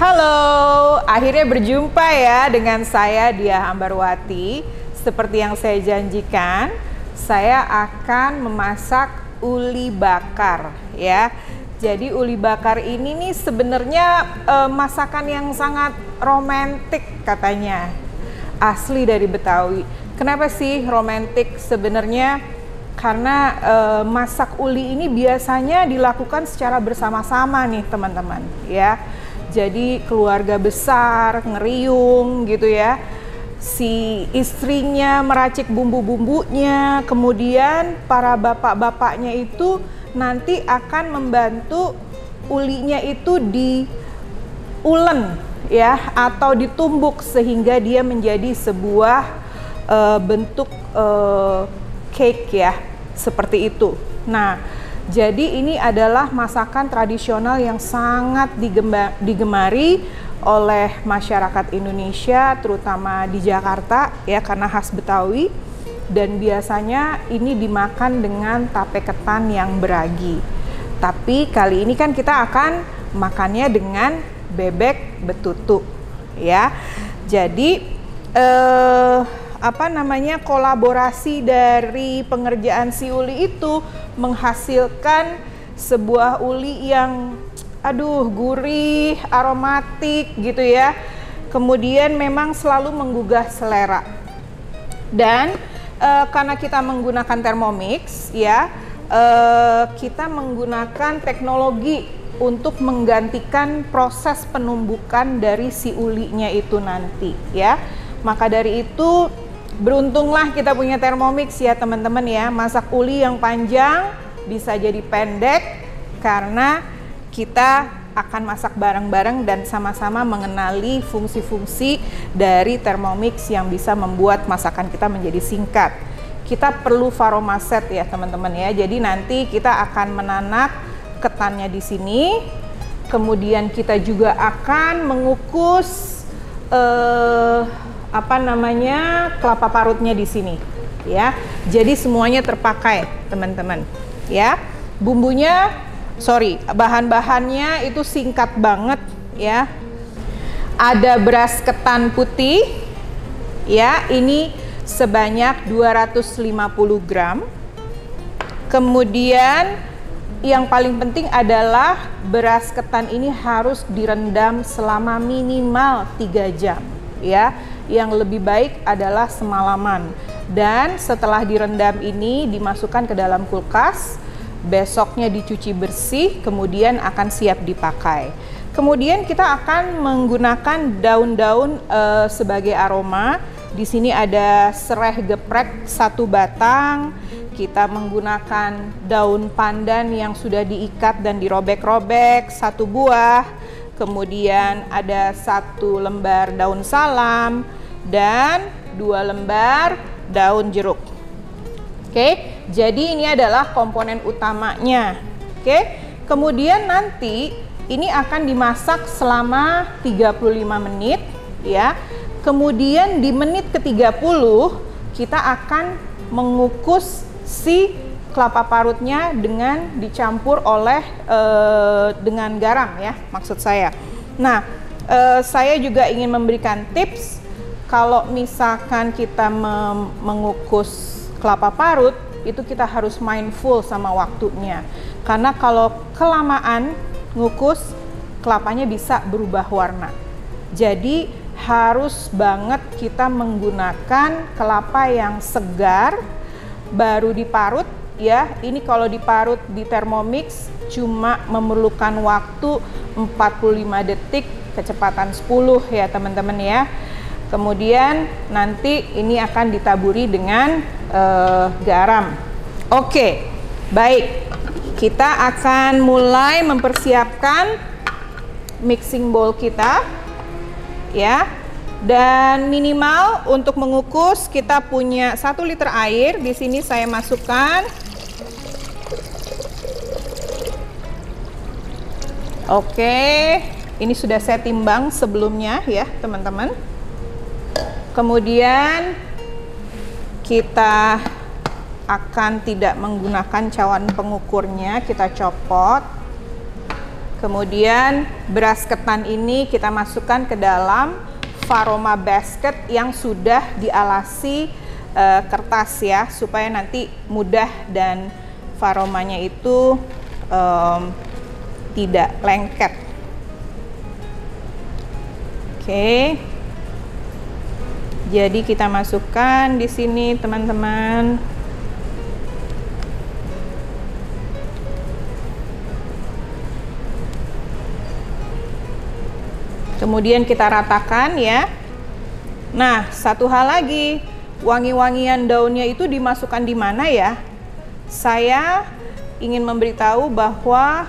Halo, akhirnya berjumpa ya dengan saya Diah Ambarwati. Seperti yang saya janjikan, saya akan memasak uli bakar ya. Jadi uli bakar ini nih sebenarnya masakan yang sangat romantis katanya. Asli dari Betawi. Kenapa sih romantis sebenarnya? Karena masak uli ini biasanya dilakukan secara bersama-sama nih teman-teman ya. Jadi keluarga besar ngeriung gitu ya, si istrinya meracik bumbu-bumbunya, kemudian para bapak-bapaknya itu nanti akan membantu ulinya itu diulen ya, atau ditumbuk sehingga dia menjadi sebuah bentuk cake ya, seperti itu. Nah, jadi ini adalah masakan tradisional yang sangat digemari oleh masyarakat Indonesia, terutama di Jakarta ya, karena khas Betawi. Dan biasanya ini dimakan dengan tape ketan yang beragi. Tapi kali ini kan kita akan makannya dengan bebek betutu ya. Jadi kolaborasi dari pengerjaan si uli itu menghasilkan sebuah uli yang gurih, aromatik gitu ya. Kemudian memang selalu menggugah selera. Dan karena kita menggunakan Thermomix ya, kita menggunakan teknologi untuk menggantikan proses penumbukan dari si ulinya itu nanti ya. Maka dari itu beruntunglah kita punya Thermomix ya teman-teman ya. Masak uli yang panjang bisa jadi pendek karena kita akan masak bareng-bareng dan sama-sama mengenali fungsi-fungsi dari Thermomix yang bisa membuat masakan kita menjadi singkat. Kita perlu Varomaset ya teman-teman ya. Jadi nanti kita akan menanak ketannya di sini. Kemudian kita juga akan mengukus kelapa parutnya di sini ya. Jadi semuanya terpakai teman-teman ya. Bahan-bahannya itu singkat banget ya. Ada beras ketan putih ya, ini sebanyak 250 gram. Kemudian yang paling penting adalah beras ketan ini harus direndam selama minimal 3 jam ya. Yang lebih baik adalah semalaman. Dan setelah direndam ini dimasukkan ke dalam kulkas, besoknya dicuci bersih, kemudian akan siap dipakai. Kemudian kita akan menggunakan daun-daun sebagai aroma. Di sini ada serai geprek 1 batang. Kita menggunakan daun pandan yang sudah diikat dan dirobek-robek 1 buah. Kemudian ada 1 lembar daun salam dan 2 lembar daun jeruk. Oke, jadi ini adalah komponen utamanya. Oke, kemudian nanti ini akan dimasak selama 35 menit ya. Kemudian di menit ke-30 kita akan mengukus si kelapa parutnya dengan dicampur oleh dengan garam ya, maksud saya. Nah, saya juga ingin memberikan tips kalau misalkan kita mengukus kelapa parut, itu kita harus mindful sama waktunya. Karena kalau kelamaan ngukus, kelapanya bisa berubah warna. Jadi harus banget kita menggunakan kelapa yang segar, baru diparut ya. Ini kalau diparut di Thermomix cuma memerlukan waktu 45 detik, kecepatan 10 ya teman-teman ya. Kemudian nanti ini akan ditaburi dengan garam. Oke, baik. Kita akan mulai mempersiapkan mixing bowl kita ya. Dan minimal untuk mengukus kita punya 1 liter air. Di sini saya masukkan. Oke, ini sudah saya timbang sebelumnya ya teman-teman. Kemudian kita akan tidak menggunakan cawan pengukurnya, kita copot. Kemudian beras ketan ini kita masukkan ke dalam Faroma basket yang sudah dialasi kertas ya, supaya nanti mudah dan Faromanya itu tidak lengket. Oke. Jadi kita masukkan di sini teman-teman. Kemudian kita ratakan ya. Nah, satu hal lagi, wangi-wangian daunnya itu dimasukkan di mana ya? Saya ingin memberitahu bahwa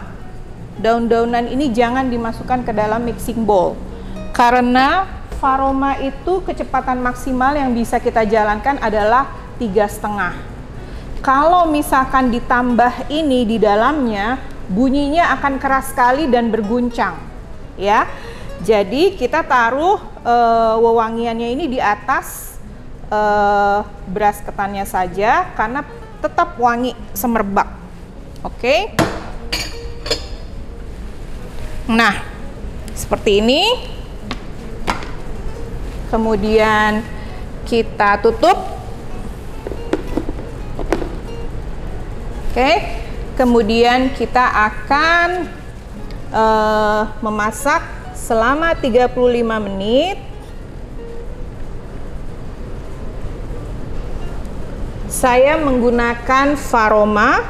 daun-daunan ini jangan dimasukkan ke dalam mixing bowl. Karena Faroma itu kecepatan maksimal yang bisa kita jalankan adalah 3,5. Kalau misalkan ditambah ini di dalamnya, bunyinya akan keras sekali dan berguncang ya. Jadi kita taruh wewangiannya ini di atas beras ketannya saja karena tetap wangi semerbak. Oke. Nah, seperti ini. Kemudian kita tutup. Oke. Kemudian kita akan memasak selama 35 menit. Saya menggunakan Faroma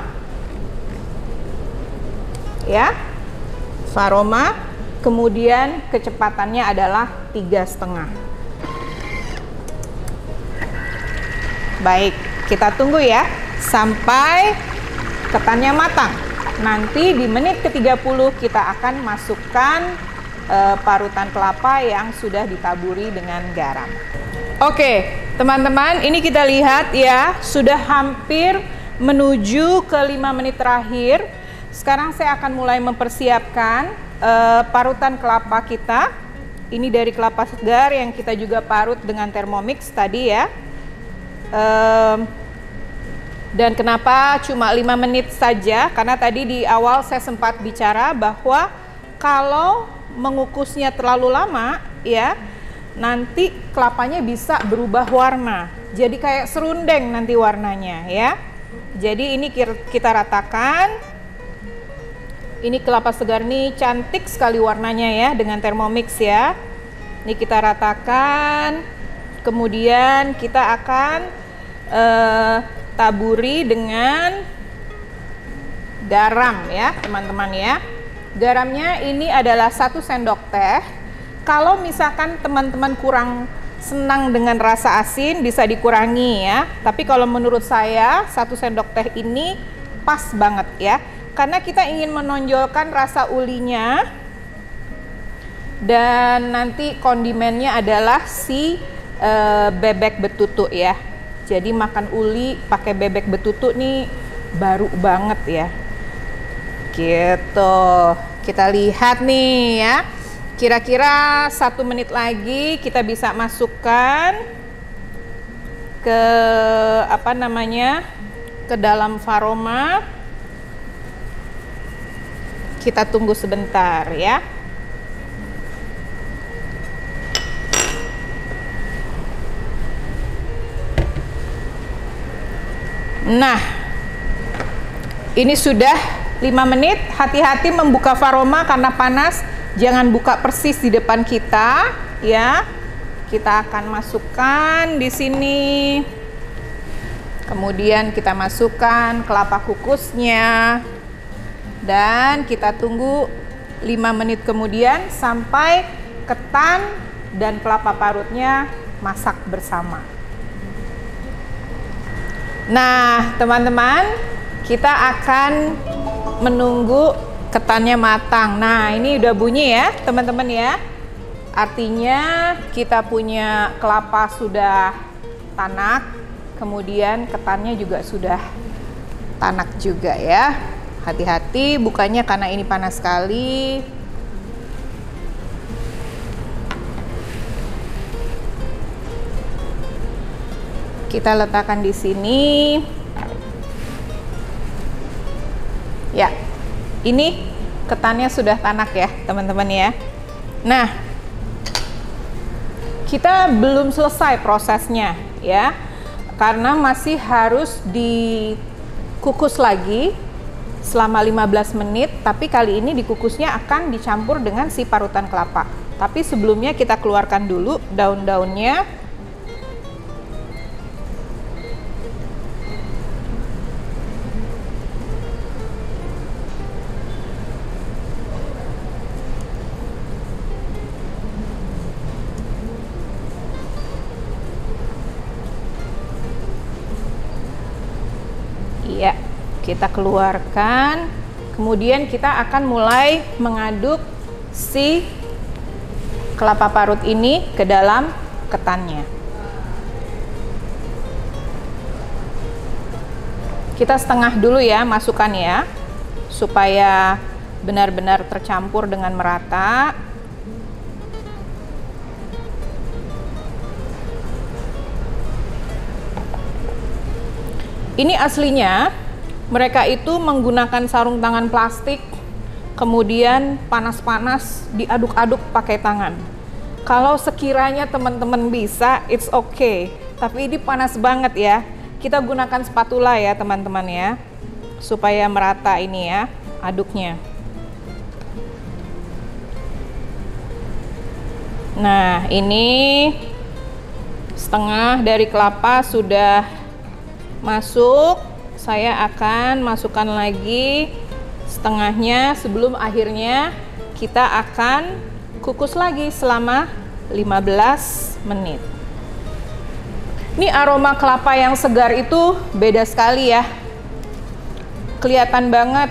ya, Faroma. Kemudian kecepatannya adalah 3,5. Baik, kita tunggu ya sampai ketannya matang. Nanti di menit ke-30 kita akan masukkan parutan kelapa yang sudah ditaburi dengan garam. Oke, teman-teman, ini kita lihat ya, sudah hampir menuju ke 5 menit terakhir. Sekarang saya akan mulai mempersiapkan parutan kelapa kita. Ini dari kelapa segar yang kita juga parut dengan Thermomix tadi ya. Dan kenapa cuma 5 menit saja? Karena tadi di awal saya sempat bicara bahwa kalau mengukusnya terlalu lama ya, nanti kelapanya bisa berubah warna. Jadi kayak serundeng nanti warnanya ya. Jadi ini kita ratakan. Ini kelapa segar nih cantik sekali warnanya ya dengan Thermomix ya. Ini kita ratakan. Kemudian kita akan taburi dengan garam ya teman-teman ya. Garamnya ini adalah 1 sendok teh. Kalau misalkan teman-teman kurang senang dengan rasa asin bisa dikurangi ya. Tapi kalau menurut saya 1 sendok teh ini pas banget ya. Karena kita ingin menonjolkan rasa ulinya. Dan nanti kondimennya adalah si bebek betutu ya. Jadi makan uli pakai bebek betutu nih baru banget ya. Gitu. Kita lihat nih ya. Kira-kira 1 menit lagi kita bisa masukkan ke ke dalam Faroma. Kita tunggu sebentar ya. Nah, ini sudah 5 menit. Hati-hati membuka Faroma karena panas. Jangan buka persis di depan kita ya. Kita akan masukkan di sini. Kemudian kita masukkan kelapa kukusnya. Dan kita tunggu 5 menit kemudian sampai ketan dan kelapa parutnya masak bersama. Nah, teman-teman, kita akan menunggu ketannya matang. Nah, ini udah bunyi ya, teman-teman ya. Artinya kita punya kelapa sudah tanak, kemudian ketannya juga sudah tanak juga ya. Hati-hati bukanya karena ini panas sekali. Kita letakkan di sini. Ya, ini ketannya sudah tanak ya teman-teman ya. Nah, kita belum selesai prosesnya ya, karena masih harus dikukus lagi selama 15 menit, tapi kali ini dikukusnya akan dicampur dengan si parutan kelapa. Tapi sebelumnya kita keluarkan dulu daun-daunnya. Iya, kita keluarkan. Kemudian kita akan mulai mengaduk si kelapa parut ini ke dalam ketannya. Kita setengah dulu ya masukkan ya, supaya benar-benar tercampur dengan merata. Ini aslinya mereka itu menggunakan sarung tangan plastik, kemudian panas-panas diaduk-aduk pakai tangan. Kalau sekiranya teman-teman bisa, it's okay. Tapi ini panas banget ya. Kita gunakan spatula ya teman-teman ya, supaya merata ini ya aduknya. Nah, ini setengah dari kelapa sudah masuk. Saya akan masukkan lagi setengahnya sebelum akhirnya kita akan kukus lagi selama 15 menit. Ini aroma kelapa yang segar itu beda sekali ya. Kelihatan banget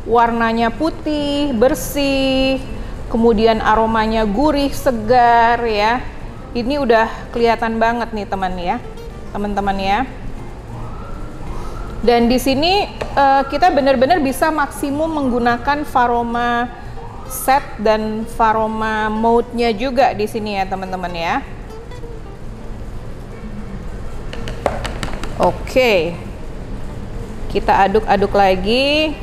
warnanya putih, bersih, kemudian aromanya gurih, segar ya. Ini udah kelihatan banget nih teman-teman ya. Dan di sini kita benar-benar bisa maksimum menggunakan Varoma set dan Varoma mode-nya juga di sini ya teman-teman ya. Oke, kita aduk-aduk lagi.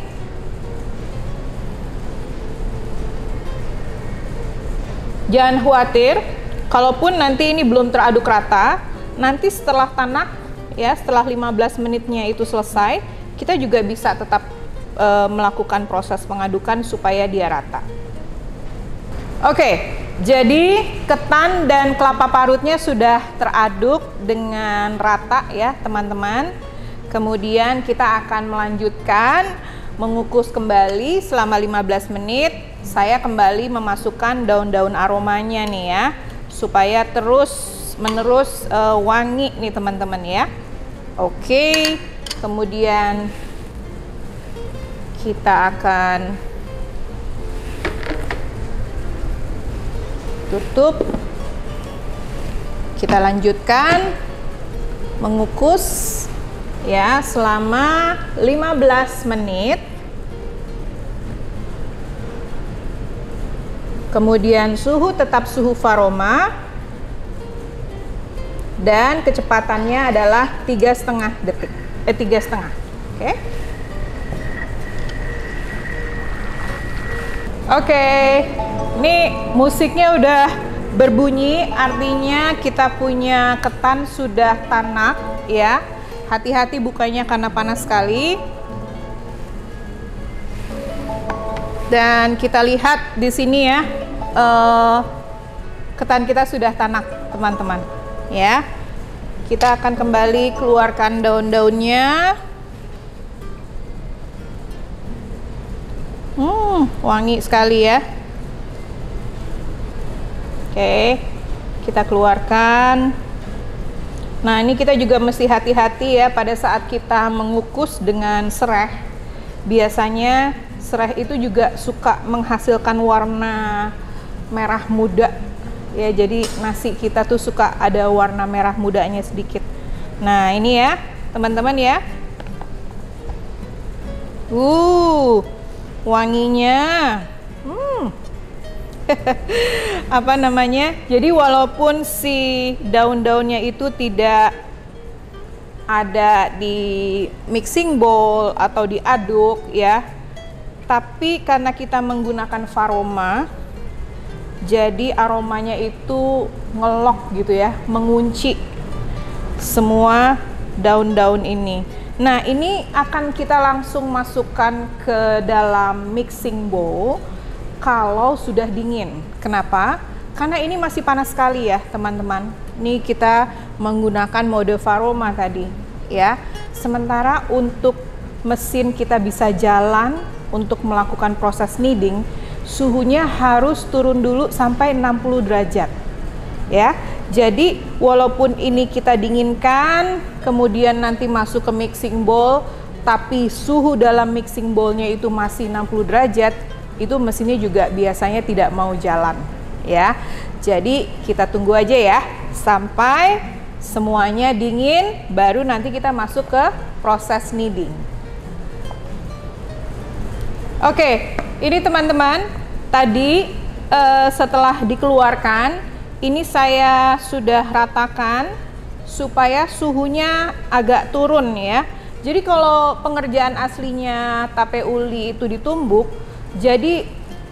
Jangan khawatir, kalaupun nanti ini belum teraduk rata, nanti setelah tanak ya, setelah 15 menitnya itu selesai, kita juga bisa tetap melakukan proses pengadukan supaya dia rata. Oke, jadi ketan dan kelapa parutnya sudah teraduk dengan rata ya teman-teman. Kemudian kita akan melanjutkan mengukus kembali selama 15 menit. Saya kembali memasukkan daun-daun aromanya nih ya, supaya terus-menerus wangi nih teman-teman ya. Oke, kemudian kita akan tutup. Kita lanjutkan mengukus ya selama 15 menit. Kemudian suhu tetap suhu Varoma. Dan kecepatannya adalah 3,5 detik, 3,5. Oke, ini musiknya udah berbunyi, artinya kita punya ketan sudah tanak ya. Hati-hati bukanya karena panas sekali. Dan kita lihat di sini ya, ketan kita sudah tanak teman-teman ya. Kita akan kembali keluarkan daun-daunnya. Wangi sekali ya. Oke, kita keluarkan. Nah, ini kita juga mesti hati-hati ya pada saat kita mengukus dengan sereh. Biasanya sereh itu juga suka menghasilkan warna merah muda ya, jadi nasi kita tuh suka ada warna merah mudanya sedikit. Nah, ini ya teman-teman ya. Wanginya apa namanya, jadi walaupun si daun-daunnya itu tidak ada di mixing bowl atau diaduk ya, tapi karena kita menggunakan Varoma, jadi aromanya itu ngelok gitu ya, mengunci semua daun-daun ini. Nah, ini akan kita langsung masukkan ke dalam mixing bowl kalau sudah dingin. Kenapa? Karena ini masih panas sekali ya teman-teman. Ini kita menggunakan mode Varoma tadi ya. Sementara untuk mesin kita bisa jalan untuk melakukan proses kneading, suhunya harus turun dulu sampai 60 derajat ya. Jadi walaupun ini kita dinginkan, kemudian nanti masuk ke mixing bowl, tapi suhu dalam mixing bowlnya itu masih 60 derajat, itu mesinnya juga biasanya tidak mau jalan ya. Jadi kita tunggu aja ya sampai semuanya dingin, baru nanti kita masuk ke proses kneading. Oke, ini teman-teman, tadi setelah dikeluarkan, ini saya sudah ratakan supaya suhunya agak turun ya. Jadi kalau pengerjaan aslinya tape uli itu ditumbuk, jadi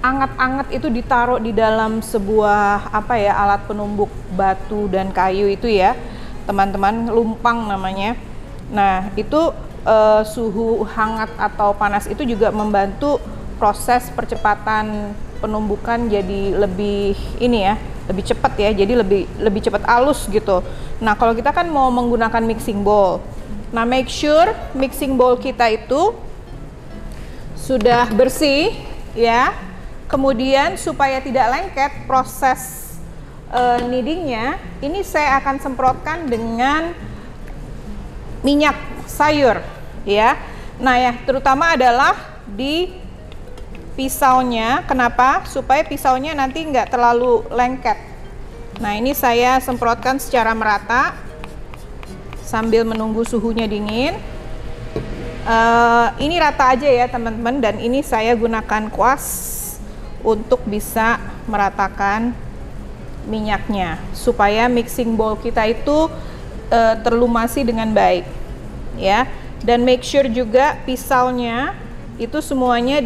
anget-anget itu ditaruh di dalam sebuah alat penumbuk batu dan kayu itu ya, teman-teman, lumpang namanya. Nah, itu suhu hangat atau panas itu juga membantu proses percepatan penumbukan jadi lebih lebih cepat ya, jadi lebih cepat halus gitu. Nah, kalau kita kan mau menggunakan mixing bowl, nah make sure mixing bowl kita itu sudah bersih ya. Kemudian supaya tidak lengket proses kneadingnya, ini saya akan semprotkan dengan minyak sayur ya. Nah ya, terutama adalah di pisaunya. Kenapa? Supaya pisaunya nanti nggak terlalu lengket. Nah, ini saya semprotkan secara merata sambil menunggu suhunya dingin. Ini rata aja ya teman-teman, dan ini saya gunakan kuas untuk bisa meratakan minyaknya supaya mixing bowl kita itu terlumasi dengan baik ya. Dan make sure juga pisaunya itu semuanya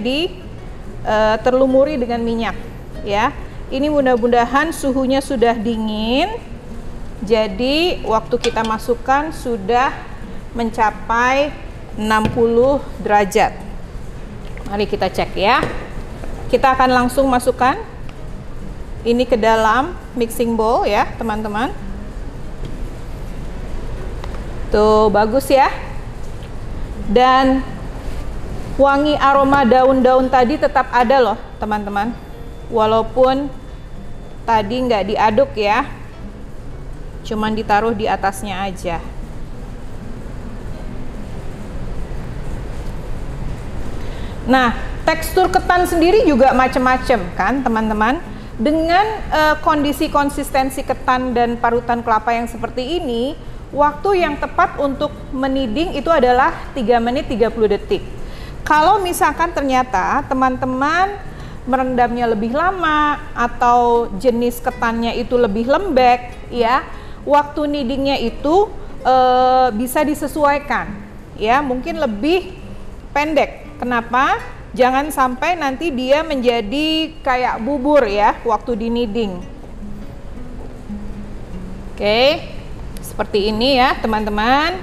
terlumuri dengan minyak ya. Ini mudah-mudahan suhunya sudah dingin, jadi waktu kita masukkan sudah mencapai 60 derajat. Mari kita cek ya. Kita akan langsung masukkan ini ke dalam mixing bowl ya teman-teman. Tuh, bagus ya. Dan wangi aroma daun-daun tadi tetap ada loh teman-teman, walaupun tadi nggak diaduk ya, cuman ditaruh di atasnya aja. Nah, tekstur ketan sendiri juga macam-macam kan teman-teman. Dengan kondisi konsistensi ketan dan parutan kelapa yang seperti ini, waktu yang tepat untuk kneading itu adalah 3 menit 30 detik. Kalau misalkan ternyata teman-teman merendamnya lebih lama atau jenis ketannya itu lebih lembek ya, waktu kneadingnya itu bisa disesuaikan ya, mungkin lebih pendek. Kenapa? Jangan sampai nanti dia menjadi kayak bubur ya waktu di kneading. Oke, seperti ini ya teman-teman.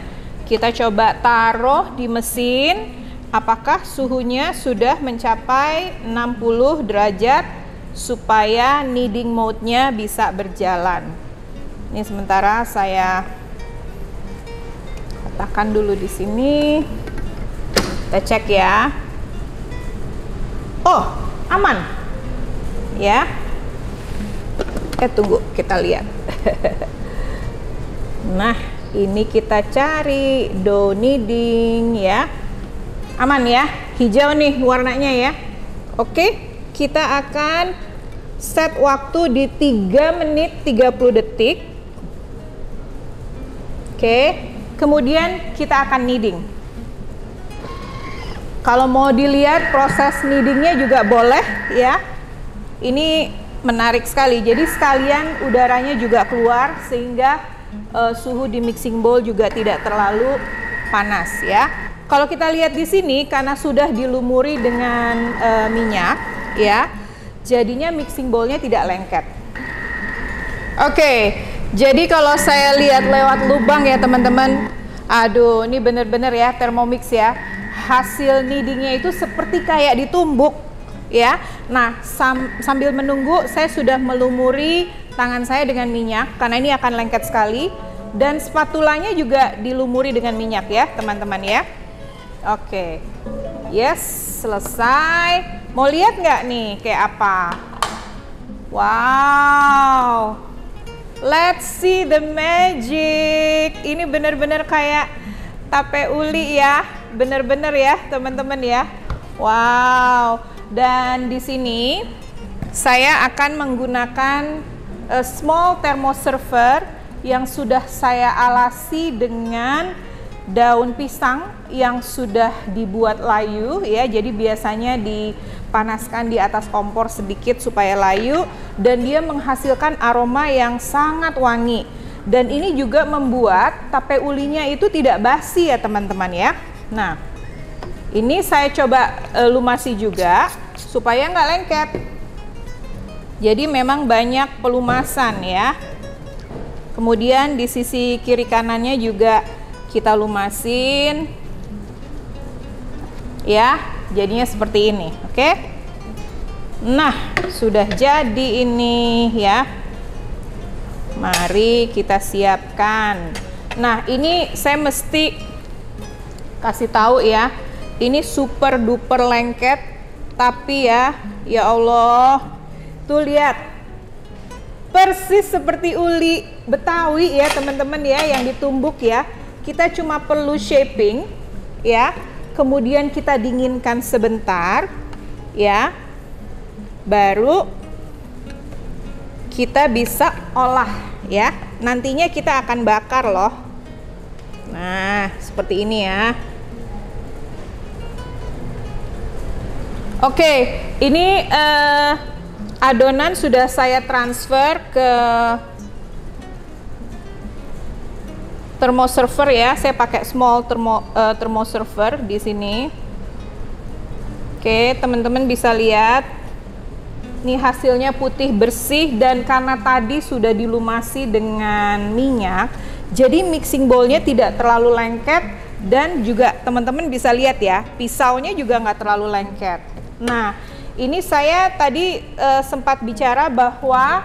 Kita coba taruh di mesin, apakah suhunya sudah mencapai 60 derajat supaya kneading mode-nya bisa berjalan. Ini sementara saya letakkan dulu di sini. Kita cek ya. Oh, aman. Ya. Tunggu, kita lihat. Nah, ini kita cari dough kneading ya. Aman ya, hijau nih warnanya ya. Oke, kita akan set waktu di 3 menit 30 detik. Oke, kemudian kita akan kneading. Kalau mau dilihat proses kneadingnya juga boleh ya. Ini menarik sekali, jadi sekalian udaranya juga keluar sehingga suhu di mixing bowl juga tidak terlalu panas ya. kalau kita lihat di sini karena sudah dilumuri dengan minyak ya, jadinya mixing bowl-nya tidak lengket. Oke, jadi kalau saya lihat lewat lubang ya teman-teman, aduh ini bener-bener ya Thermomix ya, hasil kneadingnya itu seperti kayak ditumbuk ya. Nah sambil menunggu saya sudah melumuri tangan saya dengan minyak karena ini akan lengket sekali, dan spatulanya juga dilumuri dengan minyak ya teman-teman ya. Oke, yes, selesai. Mau lihat nggak nih kayak apa? Wow, let's see the magic. Ini bener-bener kayak tape uli ya, bener-bener ya teman-teman ya. Wow, dan di sini saya akan menggunakan small thermoserver yang sudah saya alasi dengan daun pisang yang sudah dibuat layu ya. Jadi biasanya dipanaskan di atas kompor sedikit supaya layu, dan dia menghasilkan aroma yang sangat wangi. Dan ini juga membuat tape ulinya itu tidak basi ya teman-teman ya. Nah, ini saya coba lumasi juga supaya nggak lengket. Jadi memang banyak pelumasan ya. Kemudian di sisi kiri kanannya juga kita lumasin ya, jadinya seperti ini. Oke, nah sudah jadi ini ya, mari kita siapkan. Nah ini saya mesti kasih tahu ya, ini super duper lengket, tapi ya Allah, tuh lihat persis seperti uli Betawi ya teman-teman ya, yang ditumbuk ya. Kita cuma perlu shaping ya, kemudian kita dinginkan sebentar ya, baru kita bisa olah ya. Nantinya kita akan bakar loh. Nah seperti ini ya. Oke, ini adonan sudah saya transfer ke thermoserver ya. Saya pakai small thermoserver di sini. Oke, teman-teman bisa lihat. Ini hasilnya putih bersih, dan karena tadi sudah dilumasi dengan minyak, jadi mixing bowl-nya tidak terlalu lengket, dan juga teman-teman bisa lihat ya, pisaunya juga nggak terlalu lengket. Nah, ini saya tadi sempat bicara bahwa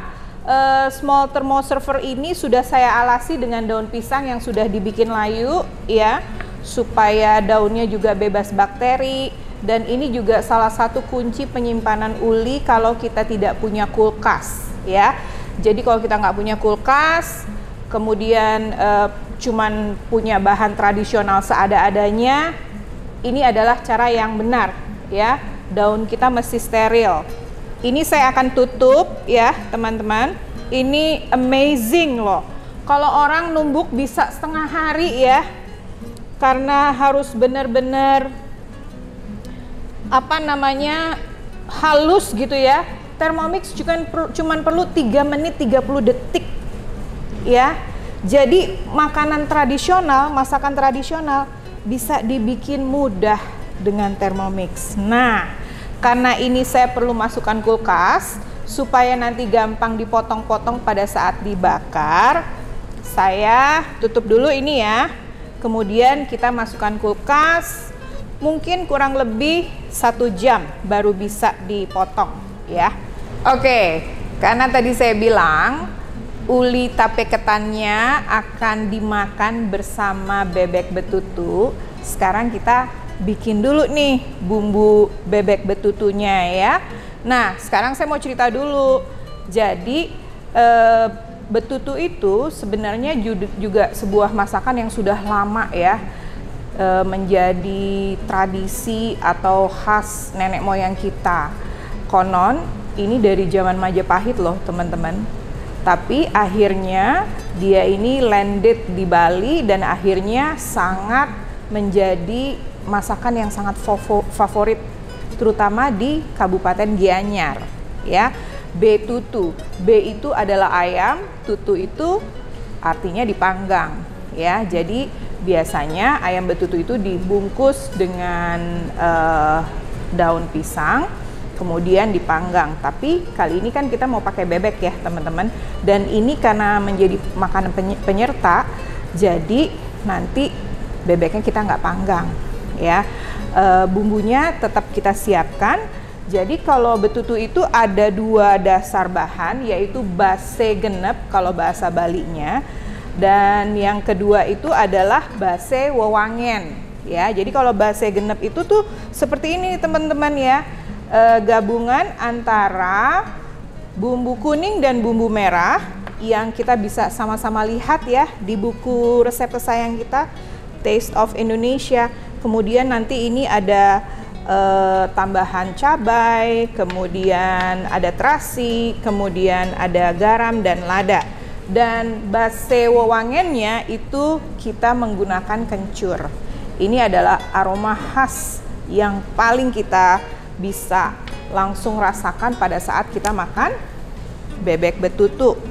small thermoserver ini sudah saya alasi dengan daun pisang yang sudah dibikin layu ya, supaya daunnya juga bebas bakteri. Dan ini juga salah satu kunci penyimpanan uli kalau kita tidak punya kulkas ya. Jadi kalau kita nggak punya kulkas, kemudian cuman punya bahan tradisional seada-adanya, ini adalah cara yang benar ya. Daun kita mesti steril. Ini saya akan tutup ya teman-teman. Ini amazing loh. Kalau orang numbuk bisa setengah hari ya, karena harus benar-benar apa namanya, halus gitu ya. Thermomix cuman perlu 3 menit 30 detik ya. Jadi makanan tradisional, masakan tradisional bisa dibikin mudah dengan Thermomix. Nah, karena ini saya perlu masukkan kulkas supaya nanti gampang dipotong-potong pada saat dibakar, saya tutup dulu ini ya. Kemudian kita masukkan kulkas, mungkin kurang lebih 1 jam baru bisa dipotong ya. Oke, karena tadi saya bilang uli tape ketannya akan dimakan bersama bebek betutu. Sekarang kita bikin dulu nih bumbu bebek betutunya ya. Nah sekarang saya mau cerita dulu. Jadi betutu itu sebenarnya juga sebuah masakan yang sudah lama ya, menjadi tradisi atau khas nenek moyang kita. Konon ini dari zaman Majapahit loh teman-teman. Tapi akhirnya dia ini landed di Bali, dan akhirnya sangat menjadi masakan yang sangat favorit, terutama di Kabupaten Gianyar ya. Betutu, B itu adalah ayam, tutu itu artinya dipanggang ya. Jadi biasanya ayam betutu itu dibungkus dengan daun pisang, kemudian dipanggang. Tapi kali ini kan kita mau pakai bebek ya teman-teman, dan ini karena menjadi makanan penyerta, jadi nanti bebeknya kita nggak panggang ya. Bumbunya tetap kita siapkan. Jadi kalau betutu itu ada 2 dasar bahan, yaitu base genep kalau bahasa Balinya, dan yang kedua itu adalah base wewangen ya. Jadi kalau base genep itu tuh seperti ini teman-teman ya, gabungan antara bumbu kuning dan bumbu merah yang kita bisa sama-sama lihat ya di buku resep kesayangan kita, Taste of Indonesia. Kemudian nanti ini ada tambahan cabai, kemudian ada terasi, kemudian ada garam dan lada. Dan base wewangennya itu kita menggunakan kencur. Ini adalah aroma khas yang paling kita bisa langsung rasakan pada saat kita makan bebek betutu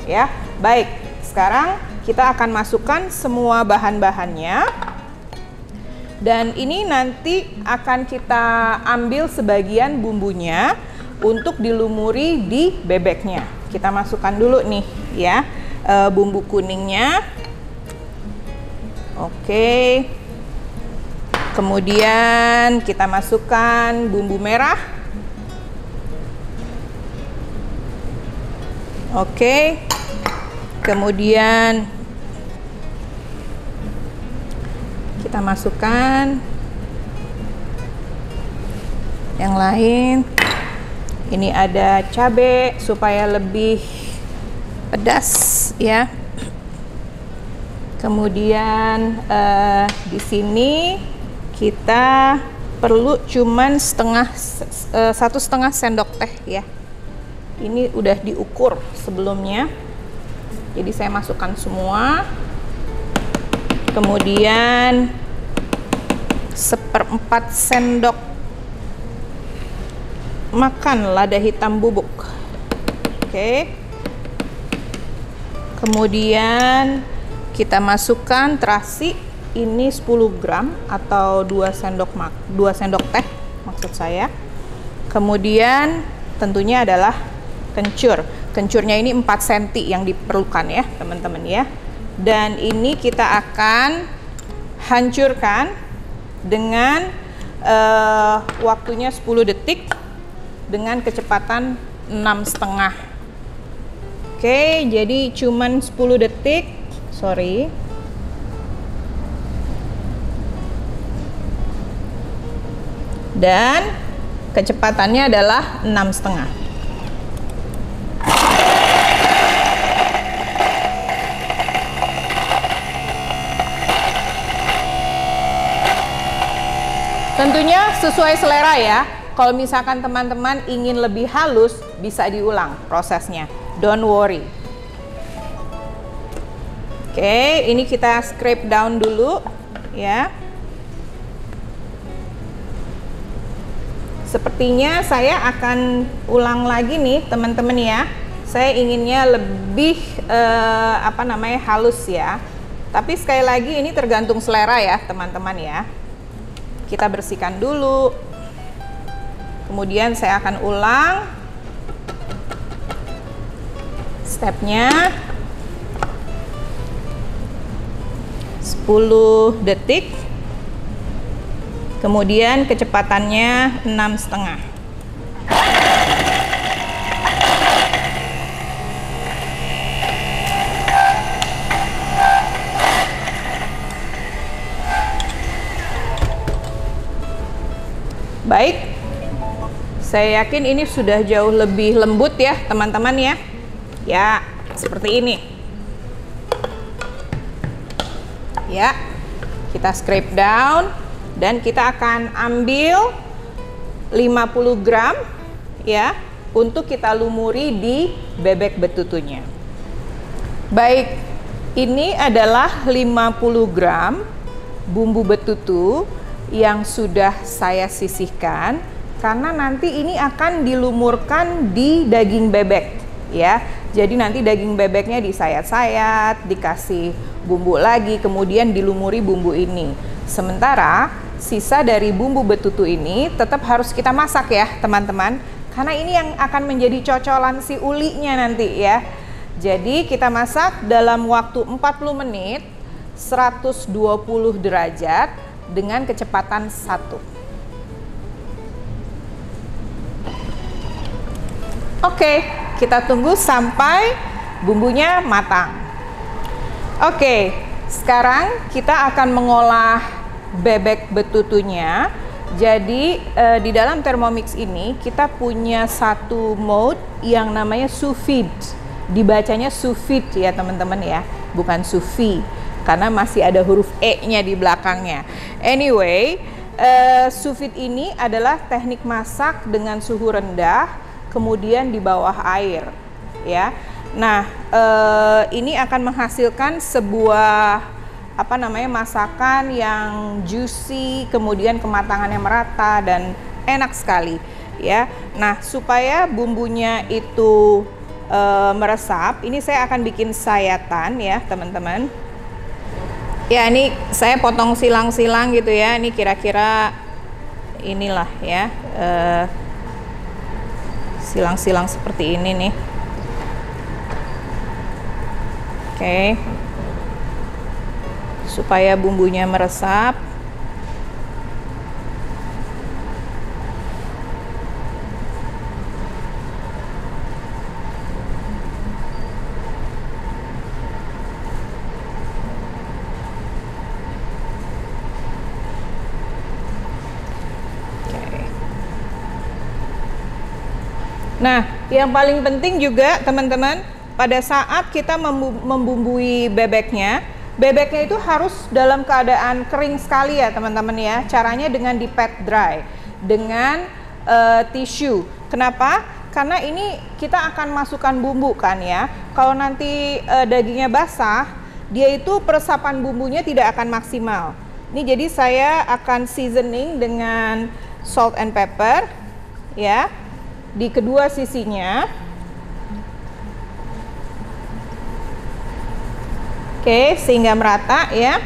ya. Baik, sekarang kita akan masukkan semua bahan-bahannya. Dan ini nanti akan kita ambil sebagian bumbunya untuk dilumuri di bebeknya. Kita masukkan dulu nih ya, bumbu kuningnya. Oke. Kemudian kita masukkan bumbu merah. Oke. Kemudian kita masukkan yang lain. Ini ada cabai supaya lebih pedas ya. Kemudian di sini kita perlu cuman 1,5 sendok teh ya. Ini udah diukur sebelumnya. Jadi saya masukkan semua. Kemudian 1/4 sendok makan lada hitam bubuk. Oke. Kemudian kita masukkan terasi, ini 10 gram atau 2 sendok teh maksud saya. Kemudian tentunya adalah kencur. Kencurnya ini 4 cm yang diperlukan ya teman-teman ya. Dan ini kita akan hancurkan dengan waktunya 10 detik dengan kecepatan 6,5. Oke, jadi cuman 10 detik. Sorry. Dan kecepatannya adalah 6,5. Tentunya sesuai selera ya. Kalau misalkan teman-teman ingin lebih halus, bisa diulang prosesnya. Don't worry. Oke, ini kita scrape down dulu ya. Sepertinya saya akan ulang lagi nih teman-teman ya. Saya inginnya lebih halus ya. Tapi sekali lagi ini tergantung selera ya teman-teman ya. Kita bersihkan dulu. Kemudian saya akan ulang stepnya 10 detik. Kemudian kecepatannya 6,5. Baik, saya yakin ini sudah jauh lebih lembut ya teman-teman ya. Ya, seperti ini. Ya, kita scrape down dan kita akan ambil 50 gram ya untuk kita lumuri di bebek betutunya. Baik, ini adalah 50 gram bumbu betutu yang sudah saya sisihkan karena nanti ini akan dilumurkan di daging bebek ya. Jadi nanti daging bebeknya disayat-sayat, dikasih bumbu lagi, kemudian dilumuri bumbu ini. Sementara sisa dari bumbu betutu ini tetap harus kita masak ya teman-teman, karena ini yang akan menjadi cocolan si ulinya nanti ya. Jadi kita masak dalam waktu 40 menit 120 derajat dengan kecepatan 1. Oke, kita tunggu sampai bumbunya matang. Oke, sekarang kita akan mengolah bebek betutunya. Jadi di dalam Thermomix ini kita punya satu mode yang namanya sous vide. Dibacanya sous vide ya teman-teman ya, bukan sous vide karena masih ada huruf E-nya di belakangnya. Anyway, sous vide ini adalah teknik masak dengan suhu rendah, kemudian di bawah air ya. Nah, ini akan menghasilkan sebuah masakan yang juicy, kemudian kematangannya merata dan enak sekali ya. Nah, supaya bumbunya itu meresap, ini saya akan bikin sayatan ya teman-teman. Ya, ini saya potong silang-silang gitu ya. Ini kira-kira inilah ya, silang-silang seperti ini nih. Oke, supaya bumbunya meresap. Nah, yang paling penting juga teman-teman, pada saat kita membumbui bebeknya itu harus dalam keadaan kering sekali ya teman-teman ya. Caranya dengan di pat dry dengan tisu. Kenapa? Karena ini kita akan masukkan bumbu kan ya. Kalau nanti dagingnya basah, dia itu peresapan bumbunya tidak akan maksimal. Ini jadi saya akan seasoning dengan salt and pepper ya di kedua sisinya. Oke, sehingga merata ya.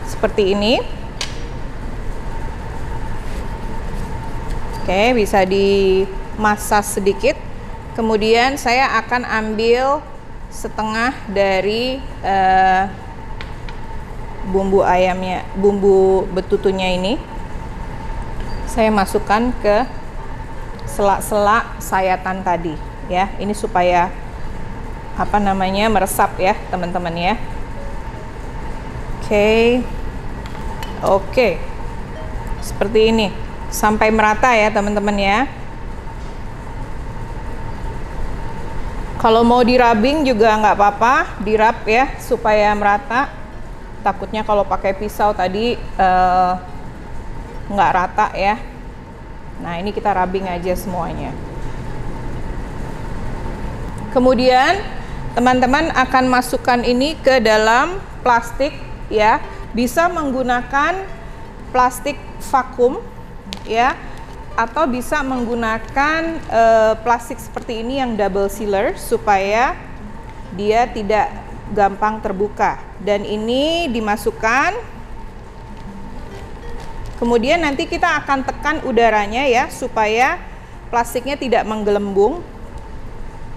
Seperti ini. Oke, bisa dimasas sedikit. Kemudian saya akan ambil setengah dari bumbu ayamnya, bumbu betutunya ini. Saya masukkan ke sela-sela sayatan tadi ya. Ini supaya meresap ya teman-teman ya. Oke. Seperti ini sampai merata ya teman-teman ya. Kalau mau dirabing juga nggak apa-apa, dirab ya supaya merata. Takutnya kalau pakai pisau tadi nggak rata ya. Nah, ini kita rubbing aja semuanya. Kemudian teman-teman akan masukkan ini ke dalam plastik ya. Bisa menggunakan plastik vakum ya, atau bisa menggunakan plastik seperti ini yang double sealer supaya dia tidak gampang terbuka. Dan ini dimasukkan. Kemudian nanti kita akan tekan udaranya ya supaya plastiknya tidak menggelembung,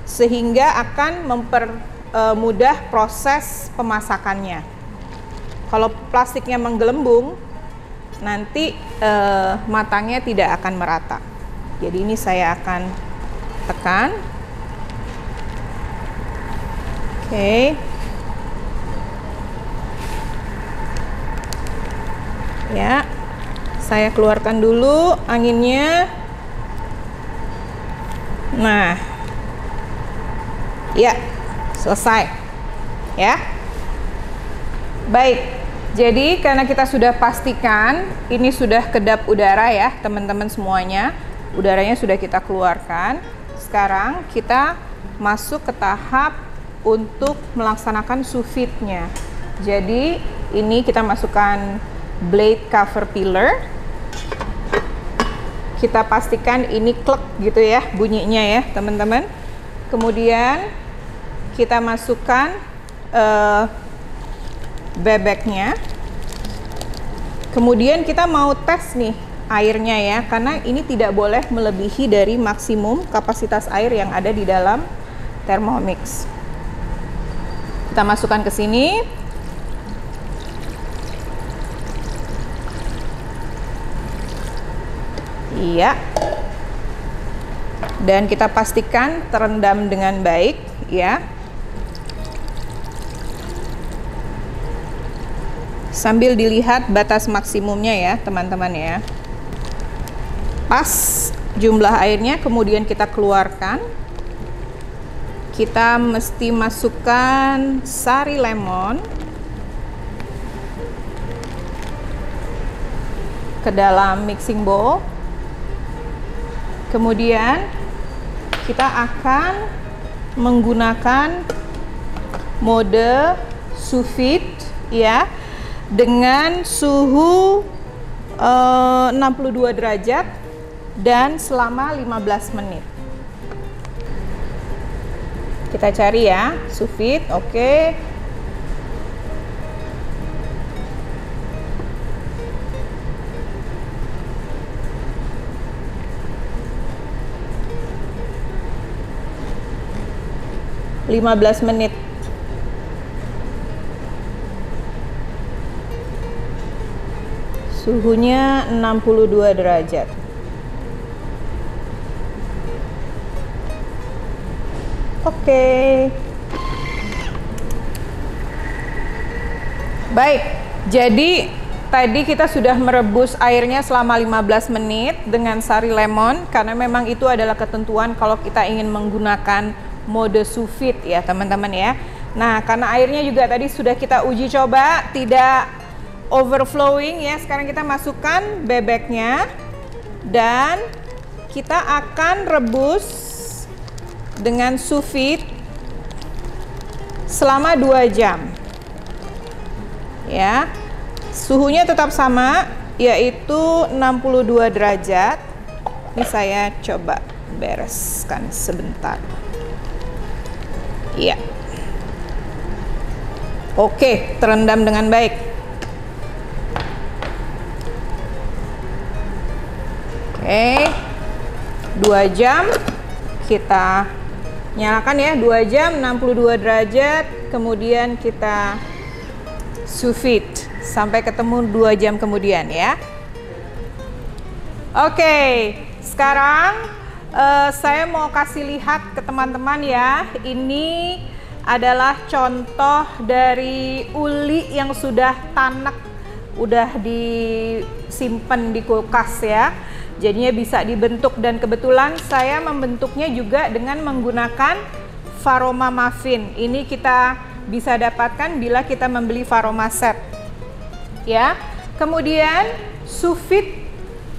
sehingga akan mempermudah proses pemasakannya. Kalau plastiknya menggelembung, nanti matangnya tidak akan merata. Jadi ini saya akan tekan. Oke. Ya. Saya keluarkan dulu anginnya. Nah, ya, selesai ya. Baik, jadi karena kita sudah pastikan ini sudah kedap udara ya teman-teman semuanya, udaranya sudah kita keluarkan. Sekarang kita masuk ke tahap untuk melaksanakan sous vide-nya. Jadi ini kita masukkan blade cover peeler. Kita pastikan ini klek gitu ya bunyinya ya teman-teman. Kemudian kita masukkan bebeknya. Kemudian kita mau tes nih airnya ya, karena ini tidak boleh melebihi dari maksimum kapasitas air yang ada di dalam Thermomix. Kita masukkan ke sini. Iya. Dan kita pastikan terendam dengan baik ya. Sambil dilihat batas maksimumnya ya teman-teman ya. Pas jumlah airnya, kemudian kita keluarkan. Kita mesti masukkan sari lemon ke dalam mixing bowl. Kemudian kita akan menggunakan mode sous vide ya, dengan suhu 62 derajat dan selama 15 menit. Kita cari ya, sous vide, oke. - 15 menit. Suhunya 62 derajat. Oke. Baik, jadi tadi kita sudah merebus airnya selama 15 menit dengan sari lemon, karena memang itu adalah ketentuan kalau kita ingin menggunakan mode sous vide ya teman-teman ya. Nah, karena airnya juga tadi sudah kita uji coba tidak overflowing ya, sekarang kita masukkan bebeknya dan kita akan rebus dengan sous vide selama 2 jam ya. Suhunya tetap sama, yaitu 62 derajat. Ini saya coba bereskan sebentar. Iya. Oke, terendam dengan baik. Oke, 2 jam kita nyalakan ya, 2 jam 62 derajat, kemudian kita sous vide sampai ketemu 2 jam kemudian ya. Oke, sekarang saya mau kasih lihat ke teman-teman ya. Ini adalah contoh dari uli yang sudah tanek, udah disimpan di kulkas ya. Jadinya bisa dibentuk, dan kebetulan saya membentuknya juga dengan menggunakan Faroma muffin. Ini kita bisa dapatkan bila kita membeli Faroma set ya. Kemudian sous vide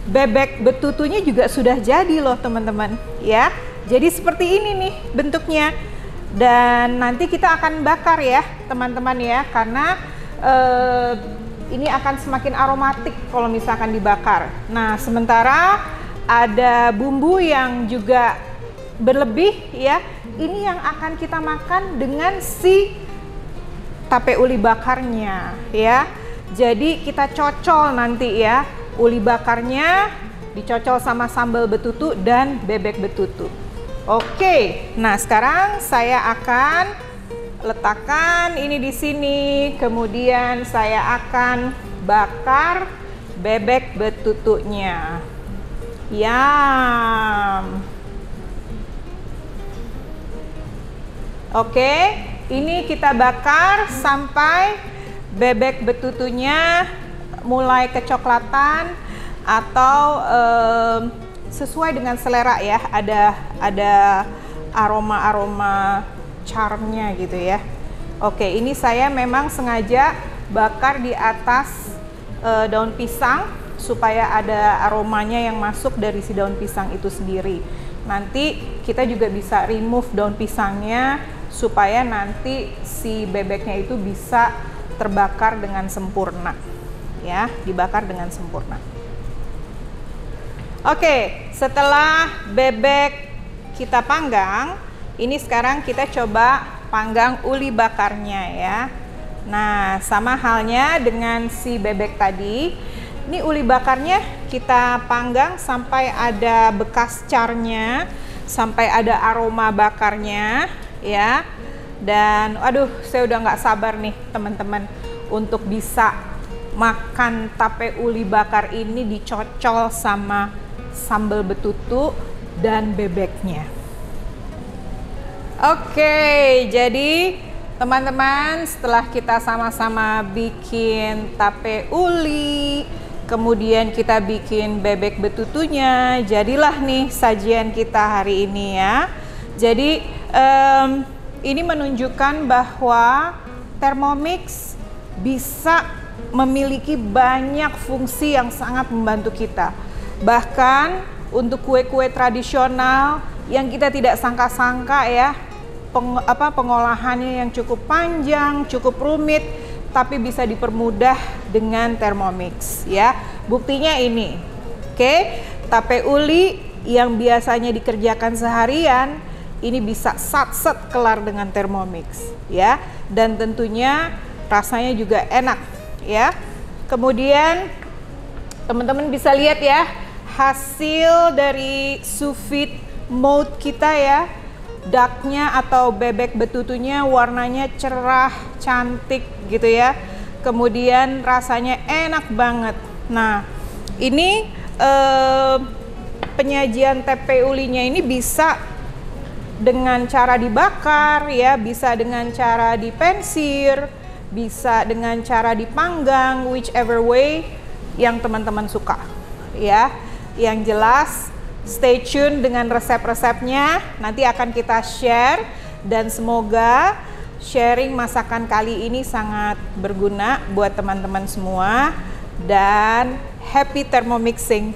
bebek betutunya juga sudah jadi loh teman-teman ya. Jadi seperti ini nih bentuknya, dan nanti kita akan bakar ya teman-teman ya, karena ini akan semakin aromatik kalau misalkan dibakar. Nah, sementara ada bumbu yang juga berlebih ya. Ini yang akan kita makan dengan si tape uli bakarnya ya. Jadi kita cocol nanti ya, uli bakarnya dicocol sama sambal betutu dan bebek betutu. Oke, nah sekarang saya akan letakkan ini di sini, kemudian saya akan bakar bebek betutunya. Yam. Oke, ini kita bakar sampai bebek betutunya mulai kecoklatan atau sesuai dengan selera ya. Ada aroma-aroma charmnya gitu ya. Oke, ini saya memang sengaja bakar di atas daun pisang supaya ada aromanya yang masuk dari si daun pisang itu sendiri. Nanti kita juga bisa remove daun pisangnya supaya nanti si bebeknya itu bisa terbakar dengan sempurna, ya, dibakar dengan sempurna. Oke, setelah bebek kita panggang, ini sekarang kita coba panggang uli bakarnya ya. Nah, sama halnya dengan si bebek tadi. Ini uli bakarnya kita panggang sampai ada bekas carnya, sampai ada aroma bakarnya ya. Dan aduh, saya udah nggak sabar nih teman-teman untuk bisa makan tape uli bakar ini dicocol sama sambal betutu dan bebeknya. Oke, jadi teman-teman, setelah kita sama-sama bikin tape uli, kemudian kita bikin bebek betutunya, jadilah nih sajian kita hari ini ya. Jadi ini menunjukkan bahwa Thermomix bisa memiliki banyak fungsi yang sangat membantu kita. Bahkan untuk kue-kue tradisional yang kita tidak sangka-sangka ya, pengolahannya yang cukup panjang, cukup rumit, tapi bisa dipermudah dengan Thermomix ya. Buktinya ini. Oke, tape uli yang biasanya dikerjakan seharian ini bisa sat-set kelar dengan Thermomix ya. Dan tentunya rasanya juga enak ya. Kemudian teman-teman bisa lihat ya hasil dari sous vide mode kita ya. Ducknya atau bebek betutunya warnanya cerah, cantik gitu ya. Kemudian rasanya enak banget. Nah, ini penyajian tape ulinya ini bisa dengan cara dibakar ya, bisa dengan cara dipensir, bisa dengan cara dipanggang, whichever way yang teman-teman suka ya. Yang jelas stay tune dengan resep-resepnya, nanti akan kita share dan semoga sharing masakan kali ini sangat berguna buat teman-teman semua dan happy thermomixing.